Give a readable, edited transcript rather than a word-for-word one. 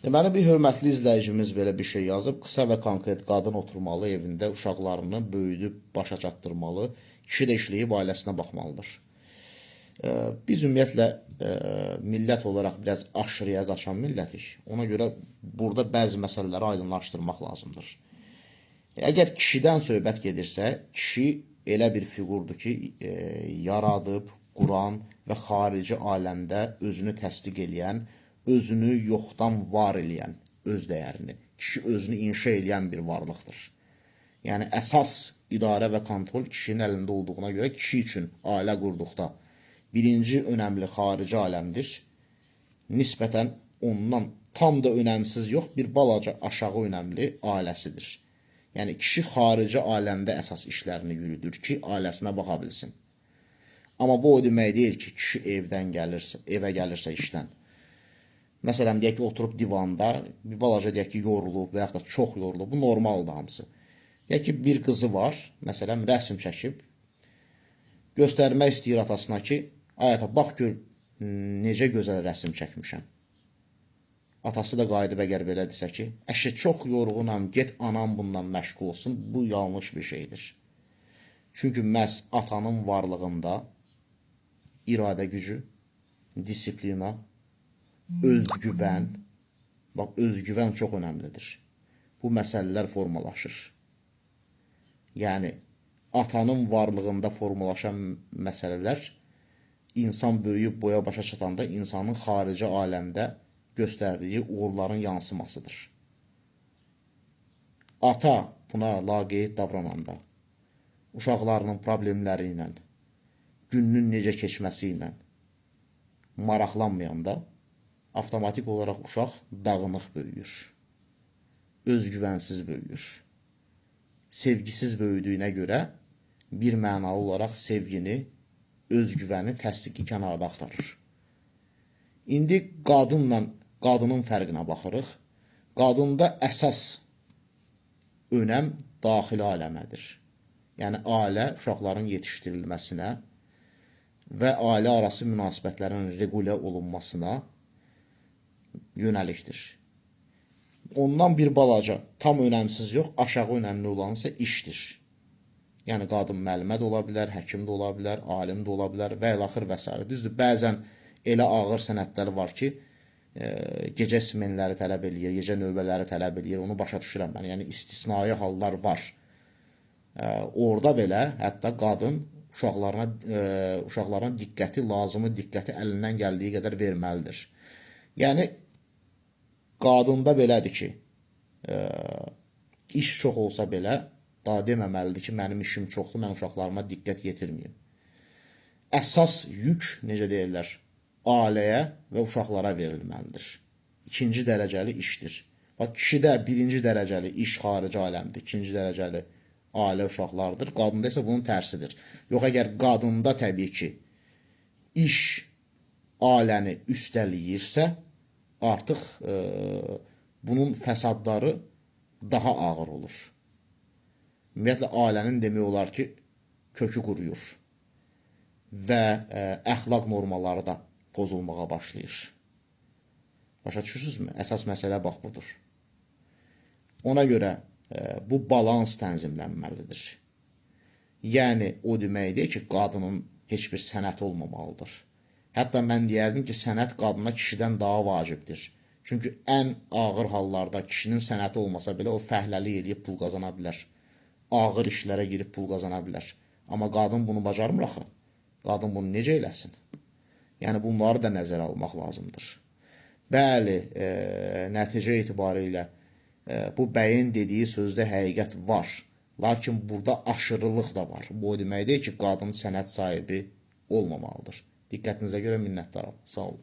Deməli, bir hörmətli izləyicimiz belə bir şey yazıb. Qısa və konkret qadın oturmalı evində uşaqlarını böyüdüb başa çatdırmalı. Kişi də işləyib ailəsinə baxmalıdır. Biz ümumiyyətlə millət olaraq biraz aşırıya qaçan millətik. Ona görə burada bəzi məsələləri aydınlaşdırmaq lazımdır. Əgər kişidən söhbət gedirsə, kişi elə bir fiqurdur ki, yaradıb, quran və xarici aləmdə özünü təsdiq eləyən, özünü yoxdan var eləyən, öz dəyərini, kişi özünü inşa eləyən bir varlıqdır. Yəni, əsas idarə və kontrol kişinin əlində olduğuna görə kişi üçün ailə qurduqda birinci önəmli xarici aləmdir. Nisbətən ondan tam da önəmsiz yox, bir balaca aşağı önəmli ailəsidir. Yəni, kişi xarici aləmdə əsas işlərini yürüdür ki, ailəsinə baxa bilsin. Amma bu o demək deyil ki, kişi evə gəlirsə işdən. Məsələn, deyək ki, oturub divanda, bir balaca deyək ki, yorulub və yaxud da çox yorulub. Bu normaldır hamısı. Deyək ki, bir qızı var, məsələn, rəsm çəkib, göstərmək istəyir atasına ki, ay ata, bax gör, necə gözəl rəsm çəkmişəm. Atası da qayıdıb əgər belə desə ki, əşə, çox yorğunam, get anam bundan məşğul olsun, bu yanlış bir şeydir. Çünki məhz atanın varlığında iradə gücü, disiplina, özgüvən, bax, özgüvən çox önəmlidir. Bu məsələlər formalaşır. Yəni, atanın varlığında formalaşan məsələlər insan böyüyüb boya başa çatanda insanın xarici aləmdə göstərdiyi uğurların yansımasıdır. Ata buna laqeyd davrananda, uşaqlarının problemləri ilə, gününün necə keçməsi ilə maraqlanmayanda, avtomatik olaraq uşaq dağınıq böyüyür, özgüvənsiz böyüyür. Sevgisiz böyüdüyünə görə bir mənalı olaraq sevgini, özgüvəni, təsdiqi kənarda axtarır. İndi qadınla qadının fərqinə baxırıq. Qadında əsas önəm daxili aləmədir. Yəni, ailə uşaqların yetişdirilməsinə və ailə arası münasibətlərin regulə olunmasına yönəlikdir. Ondan bir balaca, tam önəmsiz yox, aşağı önəmli olan isə işdir. Yəni, qadın müəllimə də ola bilər, həkim də ola bilər, alim də ola bilər və ilaxır və s. Düzdür, bəzən elə ağır sənədlər var ki, gecə smenləri tələb edir, gecə növbələri tələb edir, onu başa düşürəm mən. Yəni, istisnai hallar var. Orada belə, hətta qadın uşaqlarına diqqəti, lazımı diqqəti əlindən gəldiyi qədər verməlidir. Yəni, qadında belədir ki, iş çox olsa belə, daha deməməlidir ki, mənim işim çoxdur, mən uşaqlarıma diqqət yetirməyim. Əsas yük, necə deyirlər, ailəyə və uşaqlara verilməlidir. İkinci dərəcəli işdir. Bax, kişidə birinci dərəcəli iş xarici aləmdir, ikinci dərəcəli ailə uşaqlardır. Qadında isə bunun tərsidir. Yox, əgər qadında təbii ki, iş ailəni üstəliyirsə, artıq bunun fəsadları daha ağır olur. Ümumiyyətlə, ailənin demək olar ki, kökü quruyur və əxlaq normaları da pozulmağa başlayır. Başa düşürsünüzmü? Əsas məsələ bax budur. Ona görə bu balans tənzimlənməlidir. Yəni, o deməkdir ki, qadının heç bir sənəti olmamalıdır. Hətta mən deyərdim ki, sənət qadına kişidən daha vacibdir. Çünki ən ağır hallarda kişinin sənəti olmasa belə o fəhləlik eləyib pul qazana bilər. Ağır işlərə girib pul qazana bilər. Amma qadın bunu bacarmır axı. Qadın bunu necə eləsin? Yəni, bunları da nəzərə almaq lazımdır. Bəli, nəticə etibarilə bu bəyin dediyi sözdə həqiqət var. Lakin burada aşırılıq da var. Bu o deməkdir ki, qadın sənət sahibi olmamalıdır. Diqqətinizə görə minnətdaram. Sağ olun.